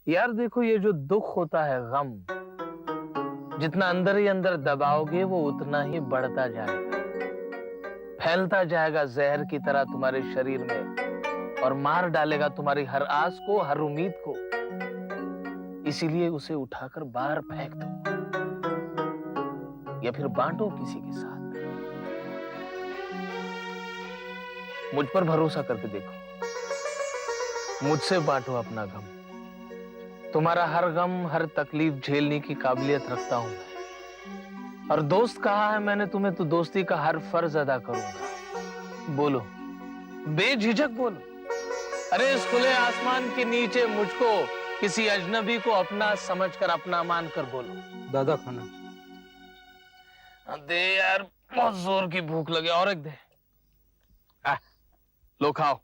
यार देखो, ये जो दुख होता है, गम, जितना अंदर ही अंदर दबाओगे वो उतना ही बढ़ता जाएगा, फैलता जाएगा जहर की तरह तुम्हारे शरीर में और मार डालेगा तुम्हारी हर आस को, हर उम्मीद को। इसीलिए उसे उठाकर बाहर फेंक दो या फिर बांटो किसी के साथ। मुझ पर भरोसा करके देखो, मुझसे बांटो अपना गम। तुम्हारा हर गम, हर तकलीफ झेलने की काबिलियत रखता हूं मैं। और दोस्त कहा है मैंने तुम्हें, तो दोस्ती का हर फर्ज अदा करूंगा। बोलो, बेझिझक बोलो। अरे इस खुले आसमान के नीचे मुझको किसी अजनबी को अपना समझकर, अपना मानकर बोलो। दादा खाना दे यार, बहुत जोर की भूख लगे, और एक दे। लो खाओ।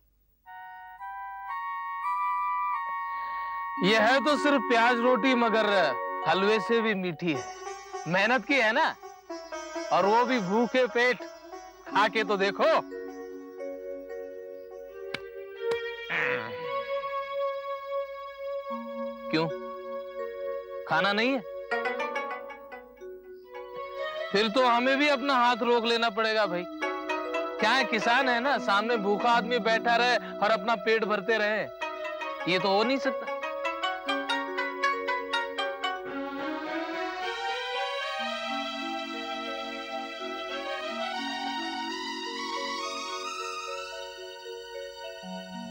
यह है तो सिर्फ प्याज रोटी, मगर हलवे से भी मीठी है। मेहनत की है ना, और वो भी भूखे पेट। खा के तो देखो। क्यों, खाना नहीं है? फिर तो हमें भी अपना हाथ रोक लेना पड़ेगा भाई। क्या है, किसान है ना, सामने भूखा आदमी बैठा रहे और अपना पेट भरते रहे, ये तो हो नहीं सकता।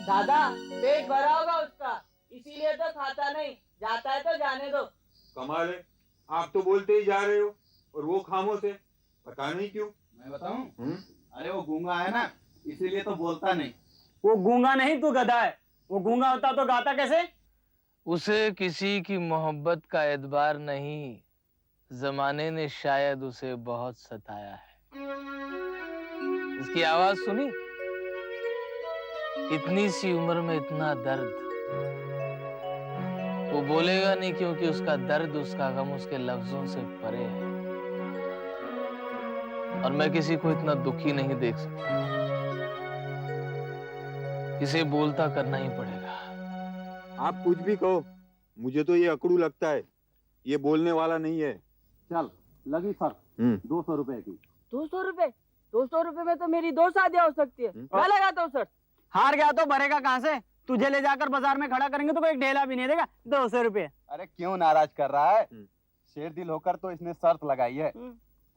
दादा, पेट भरा होगा उसका, इसीलिए तो खाता नहीं। जाता है तो जाने दो। कमाल है, आप तो बोलते ही जा रहे हो और वो खामोश है, पता नहीं क्यों। मैं बताऊं? अरे वो गूंगा है ना, इसीलिए तो बोलता नहीं। वो गूंगा नहीं, तू गधा है। वो गूंगा होता तो गाता कैसे? उसे किसी की मोहब्बत का एतबार नहीं, जमाने ने शायद उसे बहुत सताया है। इसकी आवाज सुनी? इतनी सी उम्र में इतना दर्द। वो बोलेगा नहीं क्योंकि उसका दर्द, उसका गम उसके लफ्जों से परे है। और मैं किसी को इतना दुखी नहीं देख सकता। इसे बोलता करना ही पड़ेगा। आप कुछ भी कहो, मुझे तो ये अकड़ू लगता है। ये बोलने वाला नहीं है। चल लगी सर 200 रुपए की। 200 रुपए? 200 रुपए में तो मेरी 2 शादियां हो सकती है। क्या लगाता हूँ सर? हार गया तो भरेगा कहाँ से? तुझे ले जाकर बाजार में खड़ा करेंगे तो कोई ढेला भी नहीं देगा। 200 रुपए। अरे क्यों नाराज कर रहा है? शेर दिल होकर तो इसने शर्त लगाई है।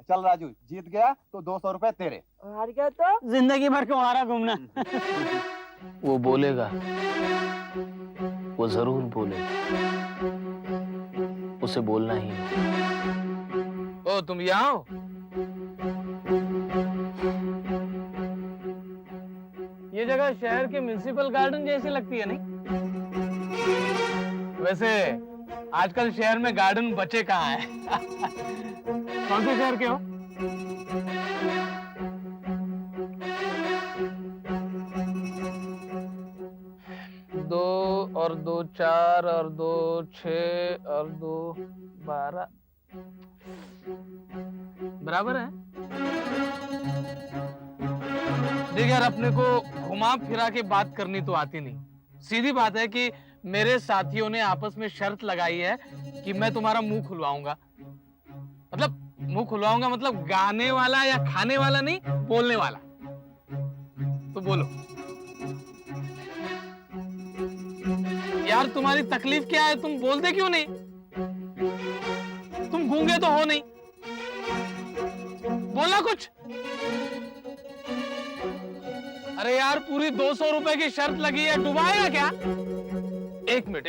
चल राजू, जीत गया तो 200 रुपए तेरे। हार गया तो जिंदगी भर तुम्हारा घूमना। वो बोलेगा, वो जरूर बोलेगा। उसे बोलना ही है। ओ तुम यहाँ हो? ये जगह शहर के म्युनिसिपल गार्डन जैसी लगती है नहीं? वैसे आजकल शहर में गार्डन बचे कहाँ हैं? कौन से शहर के हो? दो और 2 4 और 2 6 और 2 12 बराबर है। देख यार, अपने को घुमा फिरा के बात करनी तो आती नहीं। सीधी बात है कि मेरे साथियों ने आपस में शर्त लगाई है कि मैं तुम्हारा मुंह खुलवाऊंगा। मतलब मुंह खुलवाऊंगा मतलब गाने वाला या खाने वाला नहीं, बोलने वाला। तो बोलो यार, तुम्हारी तकलीफ क्या है? तुम बोलते क्यों नहीं? तुम गूंगे तो हो नहीं, बोला कुछ। अरे यार, पूरी 200 रुपए की शर्त लगी है, डुबाएगा क्या? एक मिनट।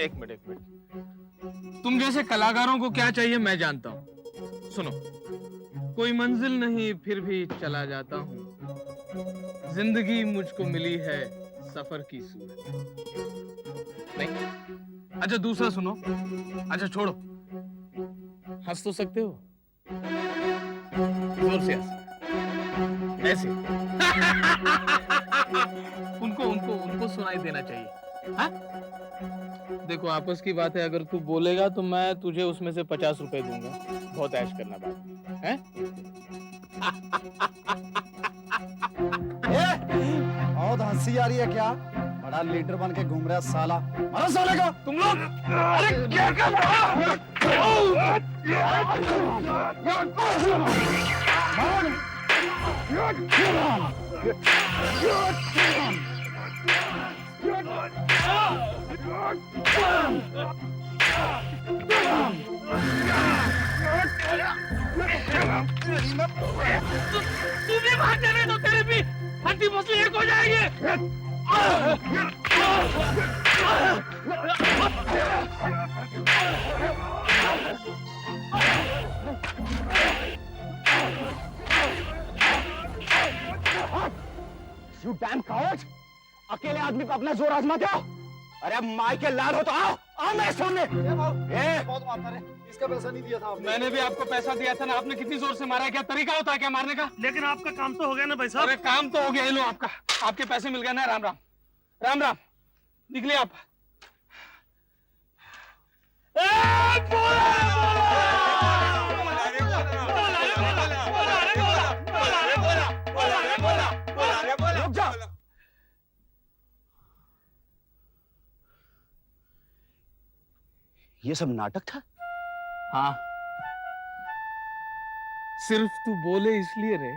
तुम जैसे कलाकारों को क्या चाहिए मैं जानता हूं। सुनो, कोई मंजिल नहीं फिर भी चला जाता हूं, जिंदगी मुझको मिली है सफर की सूरत। नहीं? अच्छा दूसरा सुनो। अच्छा छोड़ो, हंस तो सकते हो, जोर से हंस, ऐसे। उनको सुनाई देना चाहिए। हाँ? देखो आपस की बात है, अगर तू बोलेगा तो मैं तुझे उसमें से 50 रुपए दूंगा। बहुत ऐश करना बात है? बहुत हंसी आ रही है क्या? बड़ा लीडर बन के घूम रहा है साला। मारो साले को। तुम लोग अरे क्या कर रहे तू भी भाग जाने तो तेरे भी हड्डी मसली एक हो जाएगी। You damn cowards! अकेले आदमी पे अपना जोर आजमाते हो? अरे अब माई के लाल हो तो आओ, आओ मेरे सामने। बहुत मारता रे, इसका पैसा नहीं दिया था आपने। मैंने भी आपको पैसा दिया था ना, आपने कितनी जोर से मारा है? क्या तरीका होता है क्या मारने का? लेकिन आपका काम तो हो गया ना भाई साहब। अरे काम तो हो गया, ये लो आपका, आपके पैसे मिल गए ना। राम राम राम राम, निकलिए आप। रुक जाओ। ये सब नाटक था? हाँ, सिर्फ तू बोले इसलिए रे।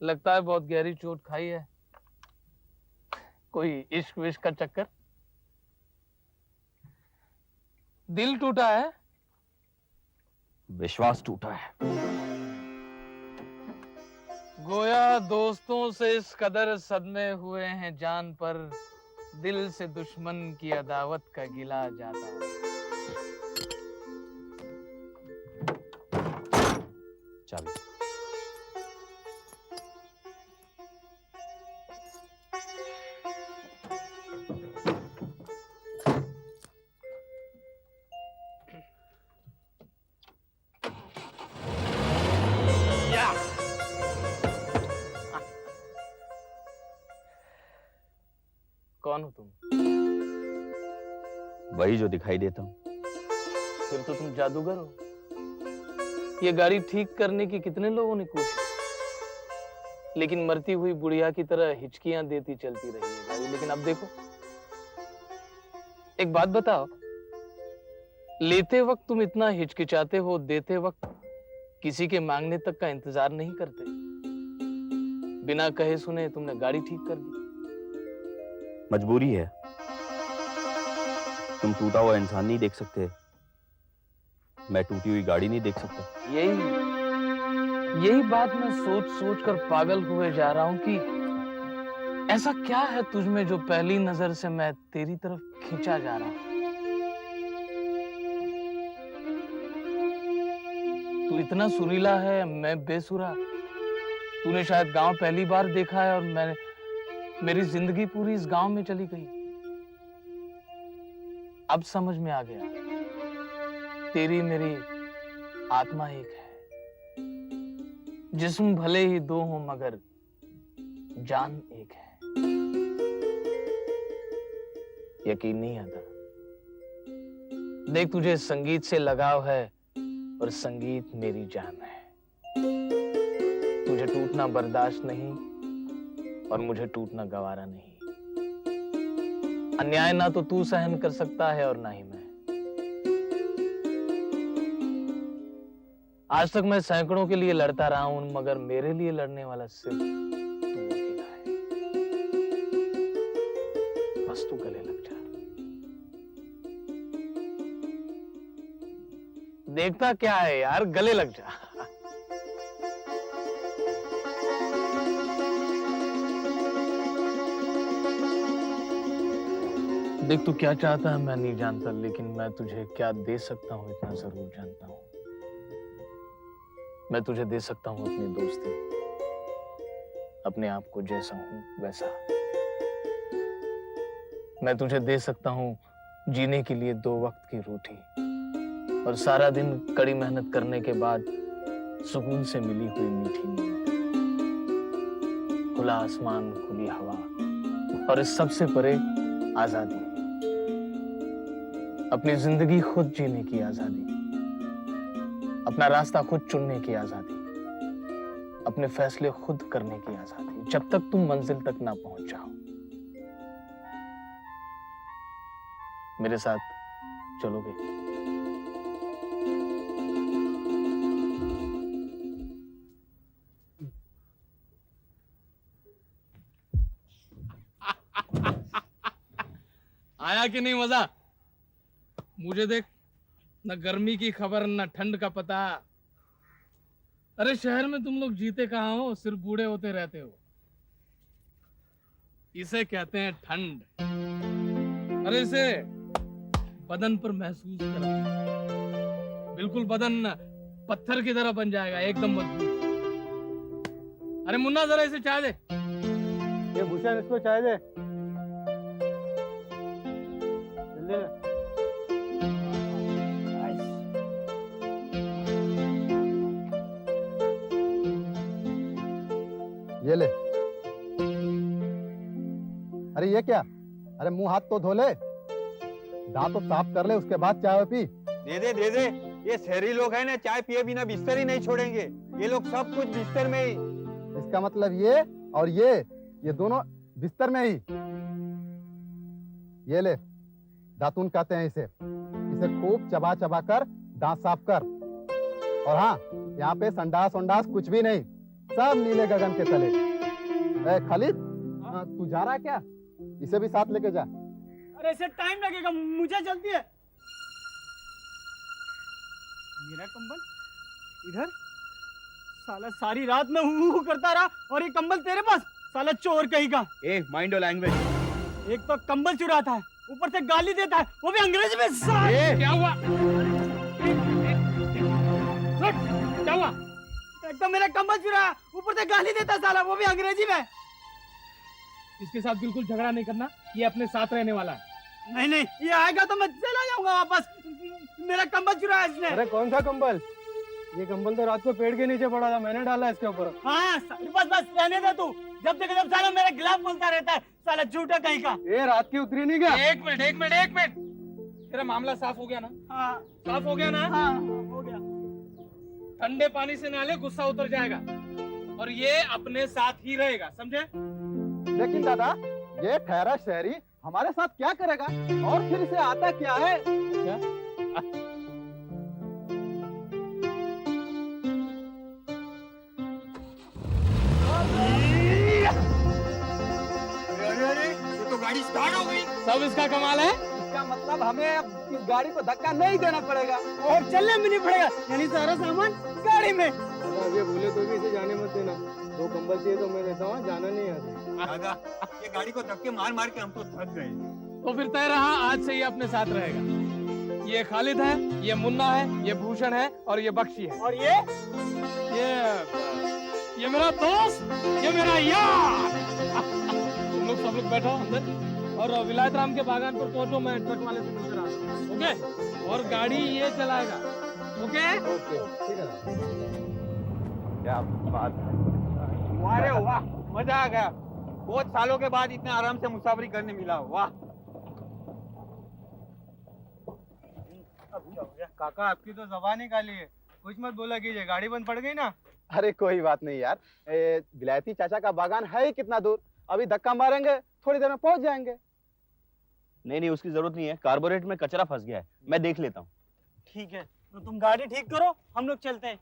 लगता है बहुत गहरी चोट खाई है। कोई इश्क विश्क का चक्कर? दिल टूटा है? विश्वास टूटा है। गोया दोस्तों से इस कदर सदमे हुए हैं जान पर, दिल से दुश्मन की अदावत का गिला जाता है। चाबी। कौन हो तुम? वही जो दिखाई देता हूँ। फिर तो तुम जादूगर हो। ये गाड़ी ठीक करने की कितने लोगों ने कोशिश, लेकिन मरती हुई बुढ़िया की तरह हिचकियां देती चलती रही है गाड़ी। लेकिन अब देखो, एक बात बताओ, लेते वक्त तुम इतना हिचकिचाते हो, देते वक्त किसी के मांगने तक का इंतजार नहीं करते। बिना कहे सुने तुमने गाड़ी ठीक कर दी। मजबूरी है। तुम टूटा हुआ इंसान नहीं देख सकते, मैं टूटी हुई गाड़ी नहीं देख सकता। यही बात मैं सोच सोच कर पागल हुए जा रहा हूं कि ऐसा क्या है तुझ में जो पहली नजर से मैं तेरी तरफ खींचा जा रहा हूं। तू इतना सुरीला है, मैं बेसुरा। तूने शायद गांव पहली बार देखा है और मेरी जिंदगी पूरी इस गांव में चली गई। अब समझ में आ गया, तेरी मेरी आत्मा एक है। जिस्म भले ही दो हो मगर जान एक है। यकीन नहीं आता? देख, तुझे संगीत से लगाव है और संगीत मेरी जान है। तुझे टूटना बर्दाश्त नहीं और मुझे टूटना गवारा नहीं। अन्याय ना तो तू सहन कर सकता है और ना ही मैं। आज तक मैं सैकड़ों के लिए लड़ता रहा हूं, मगर मेरे लिए लड़ने वाला सिर्फ तू अकेला है। बस तू गले लग जा। देखता क्या है यार, गले लग जा। देख, तू क्या चाहता है मैं नहीं जानता, लेकिन मैं तुझे क्या दे सकता हूं इतना जरूर जानता हूं। मैं तुझे दे सकता हूं अपनी दोस्ती, अपने आप को जैसा हूं वैसा। मैं तुझे दे सकता हूं जीने के लिए 2 वक्त की रोटी, और सारा दिन कड़ी मेहनत करने के बाद सुकून से मिली हुई मीठी नींद, खुला आसमान, खुली हवा, और इस सबसे परे आजादी। अपनी जिंदगी खुद जीने की आजादी, अपना रास्ता खुद चुनने की आजादी। अपने फैसले खुद करने की आजादी, जब तक तुम मंजिल तक ना पहुंच जाओ। मेरे साथ चलोगे? आया कि नहीं मजा? मुझे देख, न गर्मी की खबर न ठंड का पता। अरे शहर में तुम लोग जीते कहाँ हो, सिर्फ बूढ़े होते रहते हो। इसे कहते हैं ठंड। अरे इसे बदन पर महसूस करो, बिल्कुल बदन पत्थर की तरह बन जाएगा, एकदम मजबूत। अरे मुन्ना जरा इसे चाय दे। ये भूषण इसको चाय दे। ले। ये ले। अरे ये क्या? अरे मुंह हाथ तो धो ले, दांत तो साफ कर ले, उसके बाद चाय पी। दे दे। ये शहरी लोग हैं ना, चाय पिए बिना बिस्तर ही नहीं छोड़ेंगे। ये लोग सब कुछ बिस्तर में ही। इसका मतलब ये और ये दोनों बिस्तर में ही। ये ले, दातून कहते हैं इसे। इसे खूब चबा चबा कर दांत साफ कर। और हाँ, यहाँ पे संडास वंडास कुछ भी नहीं, सब नीले गगन के तले। ए खालिद, तू जा रहा है क्या? इसे भी साथ लेके जा। अरे इसे टाइम लगेगा, मुझे जल्दी है। मेरा कंबल इधर, साला सारी रात में हू करता रहा और ये कंबल तेरे पास, साला चोर कहीं का। A mind your language. एक तो कंबल चुराता है, ऊपर से गाली देता है, वो भी अंग्रेजी में। क्या हुआ? क्या हुआ? एक तो मेरा कंबल चुराया, ऊपर से गाली देता है साला, वो भी अंग्रेजी में। इसके साथ बिल्कुल झगड़ा नहीं करना, ये अपने साथ रहने वाला है। नहीं, ये आएगा तो मैं चला जाऊंगा वापस। मेरा कंबल चुराया इसने। अरे कौन सा कंबल? ये कंबल तो रात को पेड़ के नीचे पड़ा था, मैंने डाला इसके ऊपर। हाँ, बस रहने दे तू। जब देखो जब साला मेरा गिलाफ बोलता रहता है, साला झूठा कहीं का। ये रात की उतरी नहीं क्या? एक मिनट। तेरा मामला साफ हो गया ना? हाँ साफ हो गया ना? हाँ हो गया। ठंडे पानी से नहा ले, गुस्सा उतर जाएगा। और ये अपने साथ ही रहेगा, समझे? लेकिन दादा, ये ठहरा शहरी हमारे साथ क्या करेगा? और फिर इसे आता क्या है? अरे ये तो गाड़ी स्टार्ट हो गई। सब इसका कमाल है। इसका मतलब हमें अब इस गाड़ी को धक्का नहीं देना पड़ेगा। और चलने भी नहीं पड़ेगा, यानी सारा सामान गाड़ी में। अब ये भूले तो भी इसे जाने मत देना। 2 कंबल चाहिए तो मैं देता हूँ, जाना नहीं आता। दादा, ये गाड़ी को धक्के मार मार के हम तो थक गए। तो फिर तय रहा, आज से ये अपने साथ रहेगा। ये खालिद है, ये मुन्ना है, ये भूषण है और ये बख्शी है। और ये मेरा दोस्त, ये मेरा यार। तुम लोग सब लोग बैठो अंदर और विलायत राम के बागान पर पहुंचो, मैं ट्रक वाले से मिलकर आता हूं। ओके? और गाड़ी ये चलाएगा। ओके? ओके, ठीक है। क्या बात है। अरे वाह, मजा आ गया। बहुत सालों के बाद इतने आराम से मुसाफरी करने मिला। वाह। काका आपकी तो जबान ही काली है, कुछ मत बोला कीजिए। गाड़ी बंद पड़ गई ना। अरे कोई बात नहीं यार, विलायती चाचा का बागान है ही कितना दूर, अभी धक्का मारेंगे थोड़ी देर में पहुंच जाएंगे। नहीं, उसकी जरूरत नहीं है, कार्बोरेट में कचरा फंस गया है, मैं देख लेता हूँ। ठीक है, तो तुम गाड़ी ठीक करो, हम लोग चलते हैं।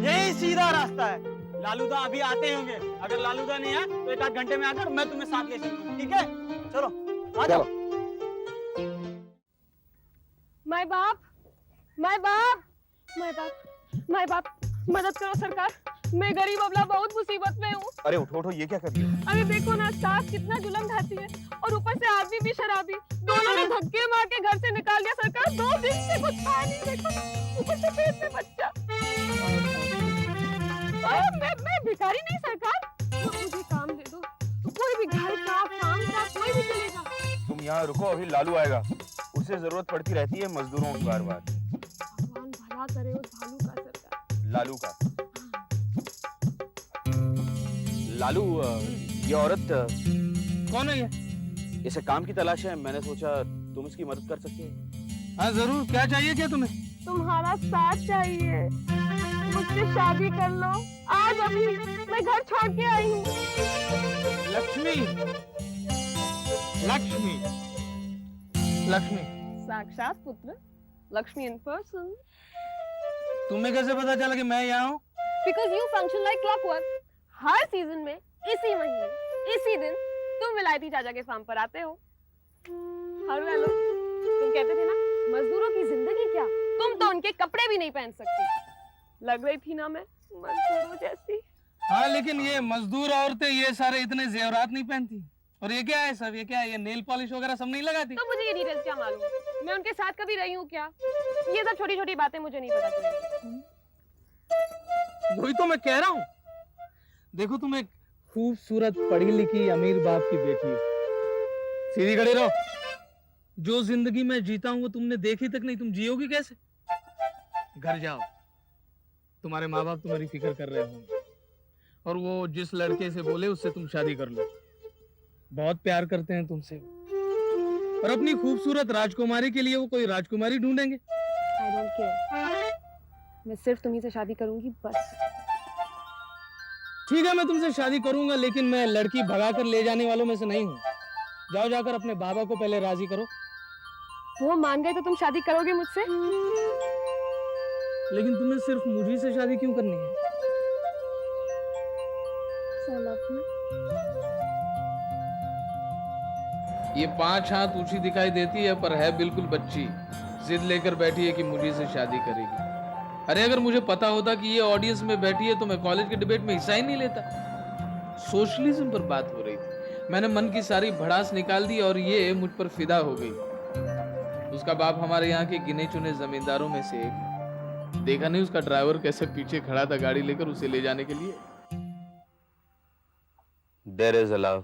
यही सीधा रास्ता है। लालूदा अभी आते होंगे, अगर लालूदा नहीं आया तो 1 आध घंटे में आकर मैं तुम्हें साथ ले चलूंगा। ठीक है, चलो आ जाओ। माय बाप, माय बाप, माय बाप, माय बाप, मदद करो सरकार, मैं गरीब अबला बहुत मुसीबत में हूँ। अरे उठो, ये क्या कर रही हो? अरे देखो ना, सास कितना जुल्म ढाती है और ऊपर से आदमी भी शराबी। दोनों ने धक्के मार के घर से निकाल दिया सरकार। 2 दिन से कुछ खाया नहीं, देखो ऊपर से पेट में बच्चा। मैं भिखारी नहीं सरकार, मुझे काम दे दो, कोई भी घर का काम का कोई भी चलेगा। तुम यहाँ रुको, अभी लालू आएगा, उसे जरूरत पड़ती रहती है मजदूरों की बार बार। भगवान भला करे उस भालू का सरकार। लालू का? लालू, ये औरत कौन है ये? इसे काम की तलाश है, मैंने सोचा तुम इसकी मदद कर सकते हो। हाँ जरूर, क्या चाहिए क्या तुम्हें? तुम्हारा साथ चाहिए, मुझसे शादी कर लो, आज अभी मैं घर छोड़ के आई हूँ। लक्ष्मी, लक्ष्मी, लक्ष्मी, साक्षात पुत्र, लक्ष्मी इन पर्सन। तुम्हें कैसे पता चला कि मैं यहाँ हूँ? Because you function like clockwork. Her season में इसी महीने इसी दिन तुम विलायती चाचा के फार्म पर आते हो। हेलो, तुम कहते थे ना मजदूरों की जिंदगी क्या, तुम तो उनके कपड़े भी नहीं पहन सकती। लग रही थी ना मैं मजदूरों जैसी। हाँ, लेकिन ये मजदूर औरतें ये सारे इतने जेवरात नहीं पहनती। और ये क्या है सब, ये क्या है, ये नेल पॉलिश वगैरह सब नहीं लगाती? तो मुझे ये डिटेल्स क्या मालूम, मैं उनके साथ कभी रही हूँ क्या? ये सब छोटी छोटी बातें मुझे नहीं पता चलेंगी। वही तो मैं कह रहा हूँ। देखो, तुम एक खूबसूरत पढ़ी लिखी अमीर बाप की बेटी हो। सीधी खड़ी रहो। जो जिंदगी मैं जीता हूँ वो तुमने देखी तक नहीं, तुम जियोगी कैसे? घर जाओ, तुम्हारे माँ बाप तुम्हारी फिक्र कर रहे होंगे, और वो जिस लड़के से बोले उससे तुम शादी कर लो। बहुत प्यार करते हैं तुमसे, और अपनी खूबसूरत राजकुमारी के लिए वो कोई राजकुमारी ढूंढेंगे। I don't care. मैं सिर्फ तुम्ही से शादी करूंगी बस। ठीक है, मैं तुमसे शादी करूंगा, लेकिन मैं लड़की भगा कर ले जाने वालों में से नहीं हूँ। जाओ, जाकर अपने बाबा को पहले राजी करो। वो मान गए तो तुम शादी करोगे मुझसे? लेकिन तुम्हें सिर्फ मुझी से शादी क्यों करनी है? I love you. ये 5 हाथ ऊंची दिखाई देती है, पर है बिल्कुल बच्ची। जिद लेकर बैठी है कि मुझी से शादी करेगी। अरे, अगर मुझे पता होता कि ये ऑडियंस में बैठी है तो मैं कॉलेज के डिबेट में हिस्सा ही नहीं लेता। सोशलिज्म पर बात हो रही थी, मैंने मन की सारी भड़ास निकाल दी और ये मुझ पर फिदा हो गई। उसका बाप हमारे यहाँ के गिने चुने जमींदारों में से एक। देखा नहीं उसका ड्राइवर कैसे पीछे खड़ा था गाड़ी लेकर उसे ले जाने के लिए। There is a love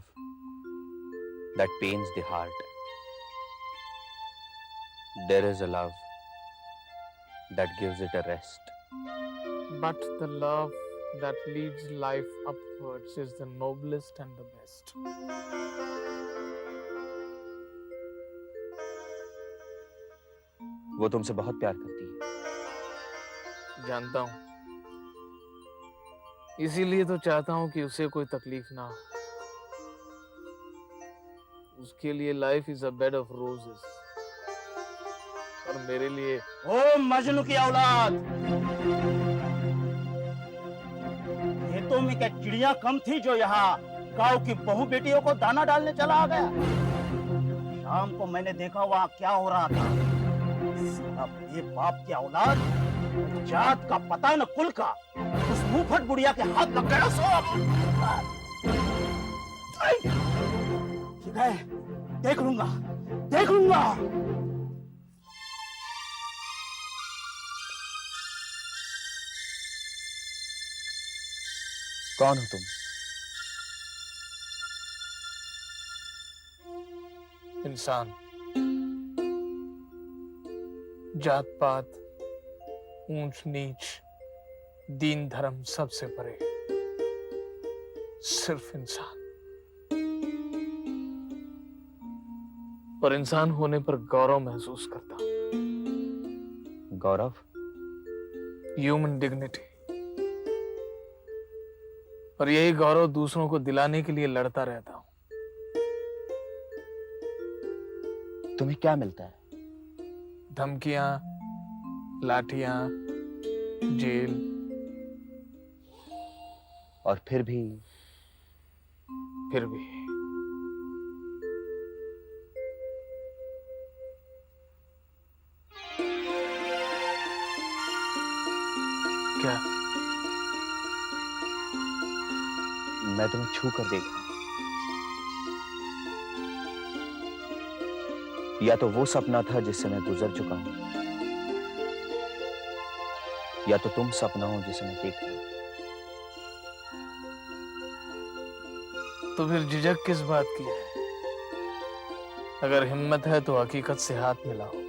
that pains the heart. There is a love that gives it a rest. But the love that leads life upwards is the noblest and the best. वो तुमसे बहुत प्यार करती है। जानता हूँ, इसीलिए तो चाहता हूँ कि उसे कोई तकलीफ ना हो। उसके लिए life is a bed of roses, और मेरे लिए ओ मजनू की औलाद, ये तो मैं क्या चिड़िया कम थी जो यहाँ गांव की बहू बेटियों को दाना डालने चला आ गया। शाम को मैंने देखा वहाँ क्या हो रहा था। साला बेबाप की औलाद, जात का पता न कुल का, उस मुंहफट बुढ़िया के हाथ लग गया। सो ठीक है, देख लूंगा, देख लूंगा। कौन हो तुम? इंसान, जात पात, ऊंच नीच, दीन धर्म सबसे परे, सिर्फ इंसान। और इंसान होने पर गौरव महसूस करता हूं। गौरव? Human dignity. और यही गौरव दूसरों को दिलाने के लिए लड़ता रहता हूं। तुम्हें क्या मिलता है? धमकियां, लाठियां, जेल, और फिर भी क्या? मैं तुम्हें छू कर देखा। या तो वो सपना था जिससे मैं गुजर चुका हूं, या तो तुम सपना हो जिसे मैं देख रहा हूं। तो फिर झिझक किस बात की है? अगर हिम्मत है तो हकीकत से हाथ मिलाओ।